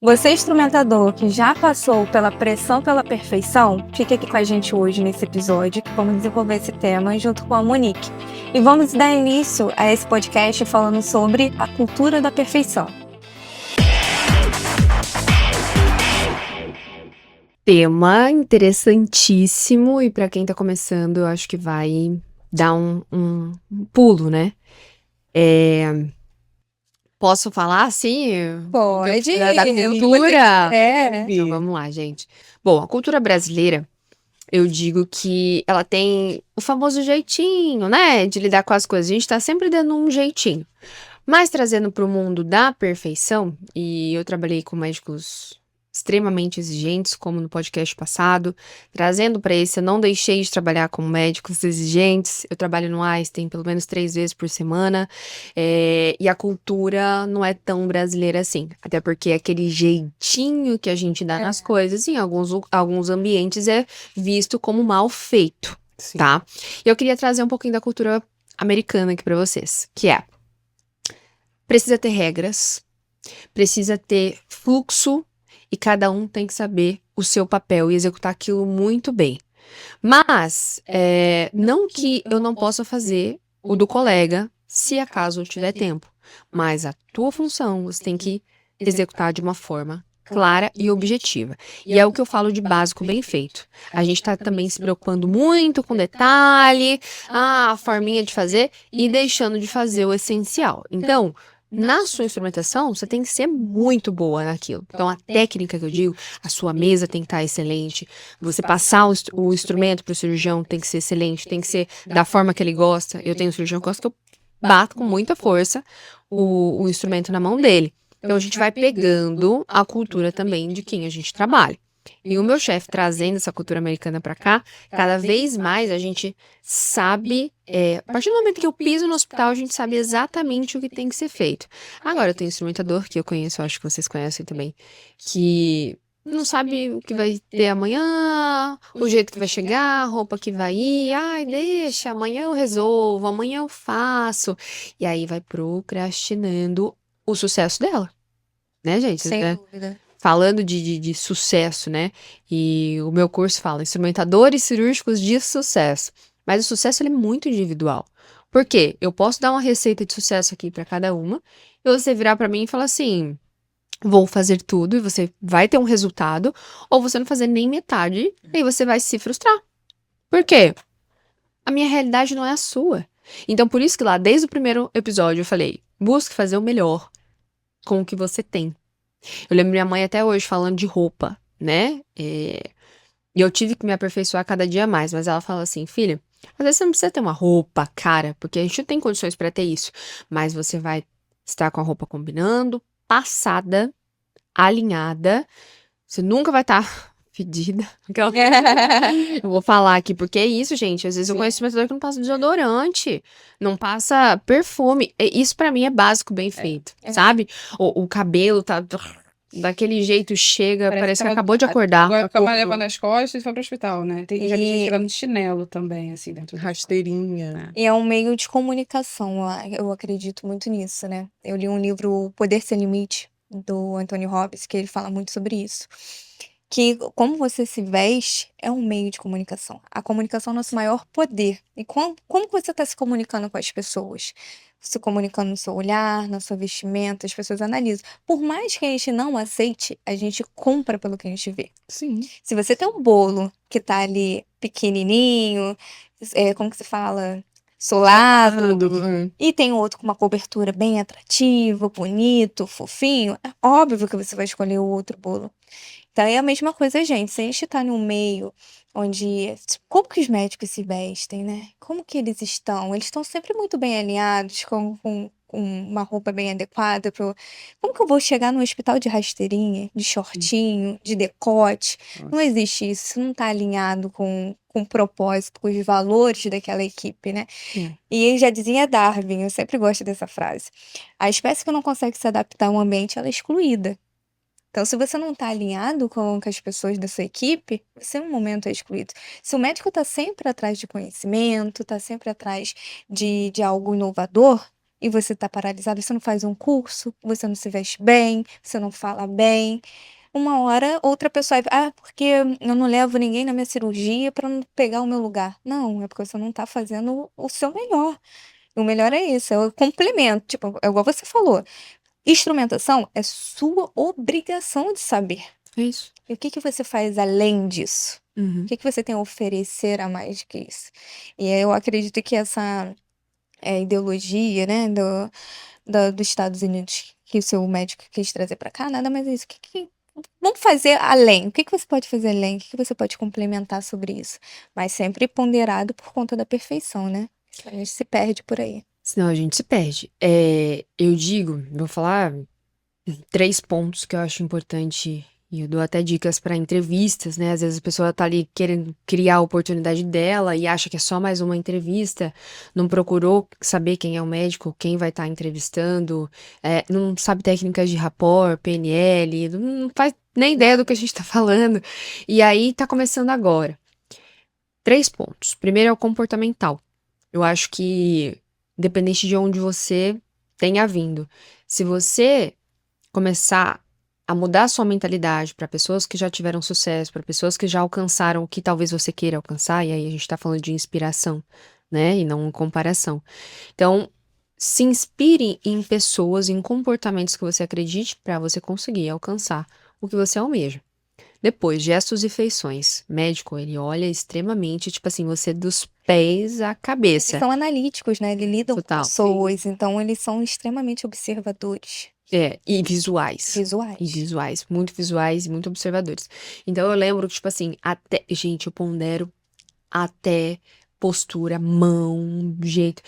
Você, instrumentador, que já passou pela pressão pela perfeição, fica aqui com a gente hoje nesse episódio, que vamos desenvolver esse tema junto com a Monique. E vamos dar início a esse podcast falando sobre a cultura da perfeição. Tema interessantíssimo e para quem tá começando, eu acho que vai dar um pulo, né? Posso falar assim? Pode. Da cultura? É. Então vamos lá, gente. Bom, a cultura brasileira, eu digo que ela tem o famoso jeitinho, né? De lidar com as coisas. A gente tá sempre dando um jeitinho. Mas trazendo para o mundo da perfeição, e eu trabalhei com médicos extremamente exigentes, como no podcast passado, trazendo para esse, eu não deixei de trabalhar com médicos exigentes, eu trabalho no Einstein pelo menos 3 vezes por semana, e a cultura não é tão brasileira assim, até porque aquele jeitinho que a gente dá nas coisas, em alguns ambientes é visto como mal feito, Sim. tá? E eu queria trazer um pouquinho da cultura americana aqui para vocês, que é: precisa ter regras, precisa ter fluxo e cada um tem que saber o seu papel e executar aquilo muito bem. Mas, não que eu não possa fazer o do colega, se acaso eu tiver tempo. Mas a tua função você tem que executar de uma forma clara e objetiva. E é o que eu falo de básico bem feito. A gente tá também se preocupando muito com detalhe, a forminha de fazer e deixando de fazer o essencial. Então, na sua instrumentação, você tem que ser muito boa naquilo. Então, a técnica que eu digo, a sua mesa tem que estar excelente. Você passar o instrumento para o cirurgião tem que ser excelente, tem que ser da forma que ele gosta. Eu tenho um cirurgião que gosta que eu bato com muita força o instrumento na mão dele. Então, a gente vai pegando a cultura também de quem a gente trabalha. E o meu chefe trazendo essa cultura americana para cá, cada vez mais a gente sabe, a partir do momento que eu piso no hospital, a gente sabe exatamente o que tem que ser feito. Agora, eu tenho instrumentador, que eu conheço, acho que vocês conhecem também, que não sabe o que vai ter amanhã, o jeito que vai chegar, a roupa que vai ir, ai, deixa, amanhã eu resolvo, amanhã eu faço. E aí vai procrastinando o sucesso dela, né, gente? Sem dúvida. Falando de sucesso, né? E o meu curso fala instrumentadores cirúrgicos de sucesso. Mas o sucesso ele é muito individual. Por quê? Eu posso dar uma receita de sucesso aqui para cada uma, e você virar para mim e falar assim: vou fazer tudo, e você vai ter um resultado, ou você não fazer nem metade, e aí você vai se frustrar. Por quê? A minha realidade não é a sua. Então, por isso que lá, desde o primeiro episódio, eu falei: busque fazer o melhor com o que você tem. Eu lembro minha mãe até hoje falando de roupa, né? E eu tive que me aperfeiçoar cada dia mais, mas ela fala assim: filha, às vezes você não precisa ter uma roupa cara, porque a gente não tem condições pra ter isso, mas você vai estar com a roupa combinando, passada, alinhada, você nunca vai estar fedida. Eu vou falar aqui, porque é isso, gente. Às vezes eu conheço pessoa que não passa desodorante, não passa perfume. Isso pra mim é básico, bem feito, sabe? O cabelo tá daquele jeito, chega, parece que acabou de acordar. Agora fica mais leva nas costas e vai pro hospital, né? Já vi gente chegando de chinelo também, assim, dentro do Rasteirinha. E é um meio de comunicação, eu acredito muito nisso, né? Eu li um livro, O Poder Sem Limite, do Anthony Robbins, que ele fala muito sobre isso. Que como você se veste é um meio de comunicação. A comunicação é o nosso maior poder. E como que você está se comunicando com as pessoas? Se comunicando no seu olhar, na sua vestimenta, as pessoas analisam. Por mais que a gente não aceite, a gente compra pelo que a gente vê. Sim. Se você tem um bolo que tá ali pequenininho, como que se fala? Solado, e tem outro com uma cobertura bem atrativa, bonito, fofinho, é óbvio que você vai escolher o outro bolo. Então é a mesma coisa, gente. Se a gente tá num meio onde. Como que os médicos se vestem, né? Como que eles estão? Eles estão sempre muito bem alinhados, com uma roupa bem adequada pro. Como que eu vou chegar no hospital de rasteirinha, de shortinho, de decote? Não existe isso. Isso não tá alinhado com o propósito, com os valores daquela equipe, né? E ele já dizia Darwin, eu sempre gosto dessa frase. A espécie que não consegue se adaptar a um ambiente, ela é excluída. Então, se você não está alinhado com as pessoas da sua equipe, você, no momento, é excluído. Se o médico está sempre atrás de conhecimento, está sempre atrás de algo inovador, e você tá paralisado, você não faz um curso, você não se veste bem, você não fala bem. Uma hora, outra pessoa vai, porque eu não levo ninguém na minha cirurgia para não pegar o meu lugar. Não, é porque você não tá fazendo o seu melhor. O melhor é isso, é o complemento. Tipo, é igual você falou. Instrumentação é sua obrigação de saber. É isso. E o que que você faz além disso? Uhum. O que que você tem a oferecer a mais do que isso? E eu acredito que essa ideologia, né, dos Estados Unidos, que o seu médico quis trazer para cá, nada mais é isso. Vamos fazer além. O que que você pode fazer além? O que que você pode complementar sobre isso? Mas sempre ponderado por conta da perfeição, né? A gente se perde por aí. Senão a gente se perde. Eu digo, vou falar 3 pontos que eu acho importante, e eu dou até dicas para entrevistas, né? Às vezes a pessoa tá ali querendo criar a oportunidade dela e acha que é só mais uma entrevista, não procurou saber quem é o médico, quem vai estar entrevistando, não sabe técnicas de rapport, PNL, não faz nem ideia do que a gente tá falando. E aí tá começando agora. 3 pontos. Primeiro é o comportamental. Eu acho que, independente de onde você tenha vindo, se você começar a mudar a sua mentalidade para pessoas que já tiveram sucesso, para pessoas que já alcançaram o que talvez você queira alcançar, e aí a gente tá falando de inspiração, né? E não comparação. Então, se inspire em pessoas, em comportamentos que você acredite para você conseguir alcançar o que você almeja. Depois, gestos e feições. Médico, ele olha extremamente, tipo assim, você dos pés à Eles cabeça. são analíticos, né? Eles lidam com Total. pessoas, então eles são extremamente observadores. E visuais. Visuais. E visuais, muito observadores. Então eu lembro que, tipo assim, gente, eu pondero até postura, mão, jeito.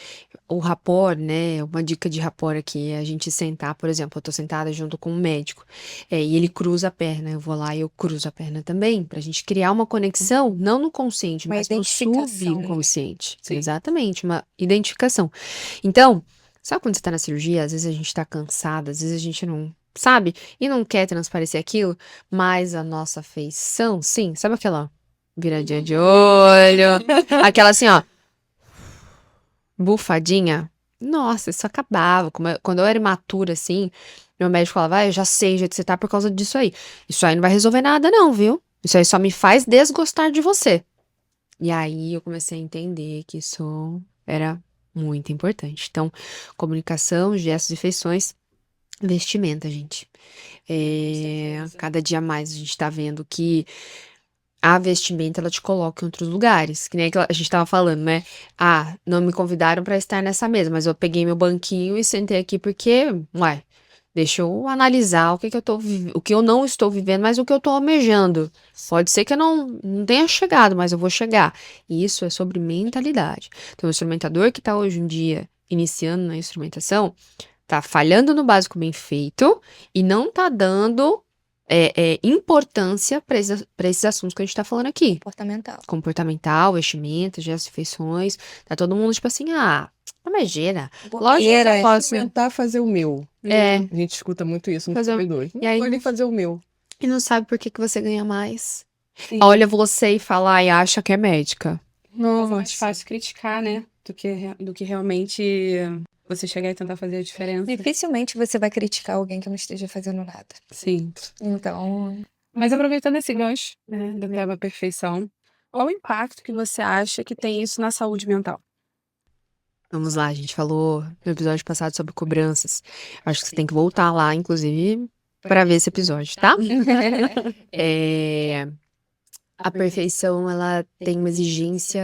O rapport, né? Uma dica de rapport aqui é a gente sentar, por exemplo, eu tô sentada junto com um médico, e ele cruza a perna, eu vou lá e eu cruzo a perna também, pra gente criar uma conexão, não no consciente, Uma mas no identificação, né? subconsciente. Sim. Exatamente, uma identificação. Então, sabe quando você tá na cirurgia, às vezes a gente tá cansada, às vezes a gente não sabe e não quer transparecer aquilo, mas a nossa feição, sim, sabe aquela viradinha de olho, aquela assim, ó, bufadinha. Nossa, isso acabava. Quando eu era imatura, assim, meu médico falava, eu já sei o jeito que você tá por causa disso aí. Isso aí não vai resolver nada, não, viu? Isso aí só me faz desgostar de você. E aí eu comecei a entender que isso era muito importante. Então, comunicação, gestos e feições, vestimenta, gente. Cada dia mais a gente tá vendo que a vestimenta, ela te coloca em outros lugares, que nem a gente tava falando, né? Não me convidaram pra estar nessa mesa, mas eu peguei meu banquinho e sentei aqui porque, deixa eu analisar o que eu não estou vivendo, mas o que eu tô almejando. Pode ser que eu não tenha chegado, mas eu vou chegar. E isso é sobre mentalidade. Então, o instrumentador que tá hoje em dia iniciando na instrumentação, tá falhando no básico bem feito e não tá dando importância para esses assuntos que a gente tá falando aqui. Comportamental, vestimenta, gestos e feições. Tá todo mundo tipo assim, megeira. Lógico que eu posso Tentar fazer o meu. A gente escuta muito isso nos corredores. E aí, Pode fazer o meu. e não sabe por que você ganha mais. Sim. Olha você e fala e acha que é médica. Mas é mais fácil criticar, né? Do que realmente você chegar e tentar fazer a diferença. Dificilmente você vai criticar alguém que não esteja fazendo nada. Sim. Então, Mas aproveitando esse gancho, né, do tema perfeição, qual o impacto que você acha que tem isso na saúde mental? Vamos lá, a gente falou no episódio passado sobre cobranças. Acho que você tem que voltar lá, inclusive, para ver esse episódio, tá? A perfeição, ela tem uma exigência,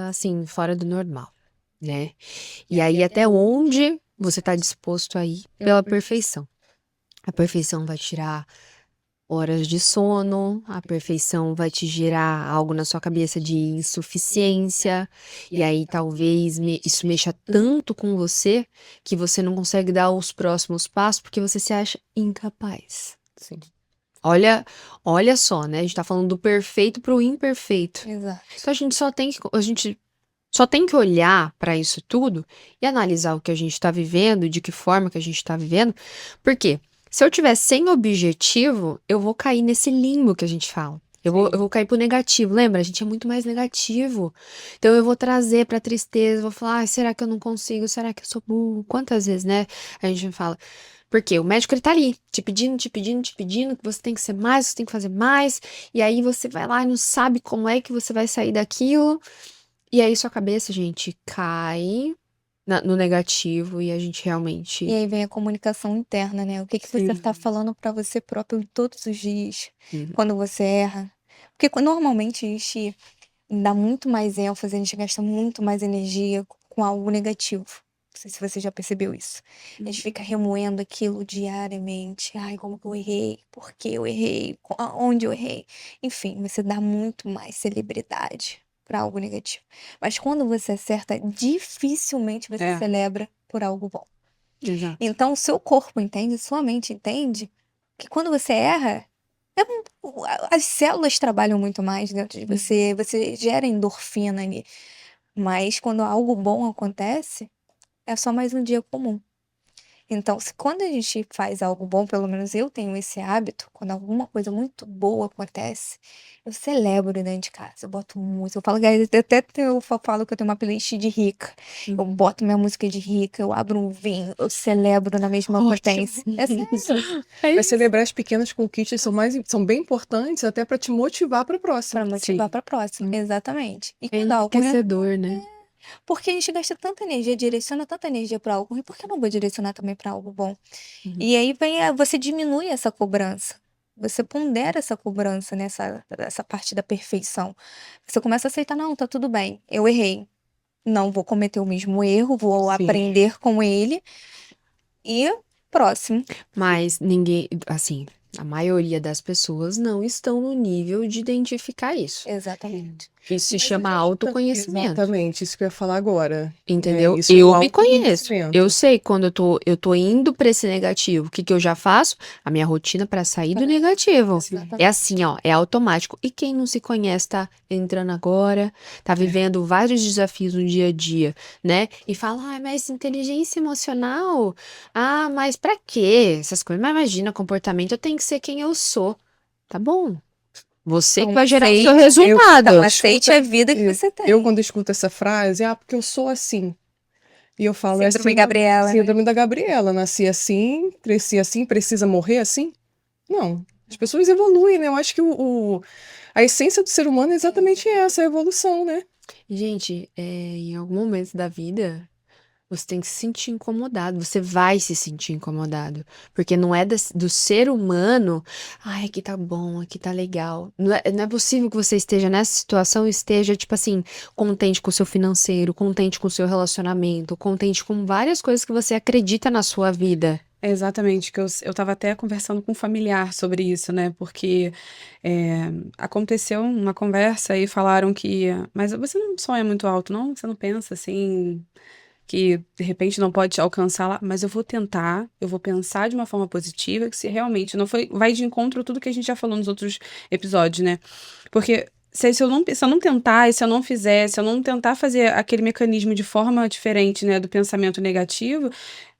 assim, fora do normal, né? E aí, até onde você tá disposto a ir pela perfeição? A perfeição vai tirar horas de sono, a perfeição vai te gerar algo na sua cabeça de insuficiência, e aí talvez isso mexa tanto com você que você não consegue dar os próximos passos porque você se acha incapaz. Sim. Olha só, né? A gente tá falando do perfeito pro imperfeito. exato. Então a gente só tem que olhar pra isso tudo e analisar o que a gente tá vivendo, de que forma que a gente tá vivendo, porque se eu tiver sem objetivo, eu vou cair nesse limbo que a gente fala. Eu vou cair pro negativo. Lembra? A gente é muito mais negativo. Então eu vou trazer pra tristeza, vou falar, "Ai, será que eu não consigo? Será que eu sou burro?" Quantas vezes, né? A gente fala. Porque o médico ele tá ali, te pedindo, te pedindo, te pedindo, que você tem que ser mais, você tem que fazer mais. E aí você vai lá e não sabe como é que você vai sair daquilo. E aí sua cabeça, gente, cai no negativo e a gente realmente. E aí vem a comunicação interna, né? O que você Sim. tá falando pra você próprio todos os dias, Uhum. quando você erra. Porque normalmente a gente dá muito mais ênfase, a gente gasta muito mais energia com algo negativo. Não sei se você já percebeu isso. A gente fica remoendo aquilo diariamente. Ai, como que eu errei? Por que eu errei? Onde eu errei? Enfim, você dá muito mais celebridade para algo negativo. Mas quando você acerta, dificilmente você É. celebra por algo bom. Exato. Então, o seu corpo entende, sua mente entende que quando você erra, as células trabalham muito mais dentro de você gera endorfina ali. Mas quando algo bom acontece, é só mais um dia comum. Então, quando a gente faz algo bom, pelo menos eu tenho esse hábito, quando alguma coisa muito boa acontece, eu celebro dentro de casa. Eu boto música. Eu falo, guys, eu falo que eu tenho uma playlist de rica. Eu boto minha música de rica, eu abro um vinho, eu celebro na mesma Ótimo. potência. É sério. Mas celebrar as pequenas conquistas são bem importantes até para te motivar para a próxima. Pra motivar Sim. pra próxima. Exatamente. E É quando algo enriquecedor, né? Porque a gente gasta tanta energia, direciona tanta energia para algo ruim, por que eu não vou direcionar também para algo bom? Uhum. E aí você diminui essa cobrança. Você pondera essa cobrança essa parte da perfeição. Você começa a aceitar, não, tá tudo bem, eu errei. Não vou cometer o mesmo erro, vou Sim. aprender com ele. E próximo. Mas ninguém, assim, a maioria das pessoas não estão no nível de identificar isso. Exatamente. Isso se Mas chama a gente autoconhecimento. Exatamente, isso que eu ia falar agora. Entendeu? Isso é Eu o me conheço. autoconhecimento. Eu sei quando eu tô indo pra esse negativo. O que eu já faço? A minha rotina pra sair do negativo. Exatamente. É assim, ó, é automático. E quem não se conhece tá entrando agora, tá vivendo vários desafios no dia a dia, né? E fala, mas inteligência emocional? Ah, mas pra quê? Essas coisas. Mas imagina, comportamento, eu tenho que ser quem eu sou. Tá bom. Você que Então, vai gerar o seu aceite- resultado. Então, aceite a vida que você tem. Eu, quando escuto essa frase, porque eu sou assim. E eu falo, é Síndrome assim, Gabriela, né? síndrome da Gabriela. Nasci assim, cresci assim, precisa morrer assim? Não. As pessoas evoluem, né? Eu acho que a essência do ser humano é exatamente essa, a evolução, né? Gente, em algum momento da vida, você tem que se sentir incomodado. Você vai se sentir incomodado. Porque não é do ser humano. Ai, aqui tá bom, aqui tá legal. Não é possível que você esteja nessa situação e esteja, tipo assim, contente com o seu financeiro, contente com o seu relacionamento, contente com várias coisas que você acredita na sua vida. É exatamente, que eu tava até conversando com um familiar sobre isso, né? Porque aconteceu uma conversa e falaram que, mas você não sonha muito alto, não? Você não pensa assim, que de repente não pode alcançar lá, mas eu vou tentar, eu vou pensar de uma forma positiva, que se realmente não foi, vai de encontro a tudo que a gente já falou nos outros episódios, né? Porque se eu não tentar, e se eu não fizer, se eu não tentar fazer aquele mecanismo de forma diferente, né, do pensamento negativo,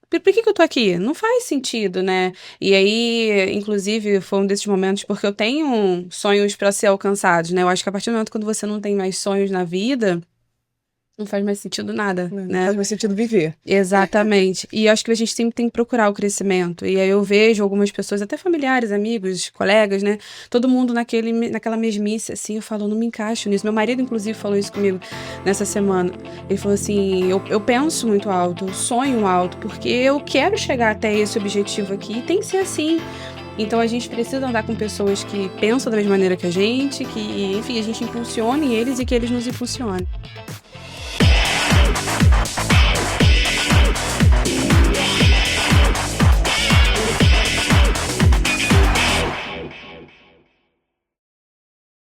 por que eu tô aqui? Não faz sentido, né? E aí, inclusive, foi um desses momentos, porque eu tenho sonhos para ser alcançados, né? Eu acho que a partir do momento quando você não tem mais sonhos na vida, não faz mais sentido nada, Não né? faz mais sentido viver. Exatamente. E eu acho que a gente sempre tem que procurar o crescimento. E aí eu vejo algumas pessoas, até familiares, amigos, colegas, né? Todo mundo naquela mesmice, assim, eu falo, eu não me encaixo nisso. Meu marido, inclusive, falou isso comigo nessa semana. Ele falou assim, eu penso muito alto, eu sonho alto, porque eu quero chegar até esse objetivo aqui, e tem que ser assim. Então a gente precisa andar com pessoas que pensam da mesma maneira que a gente, que, enfim, a gente impulsione eles e que eles nos impulsionem.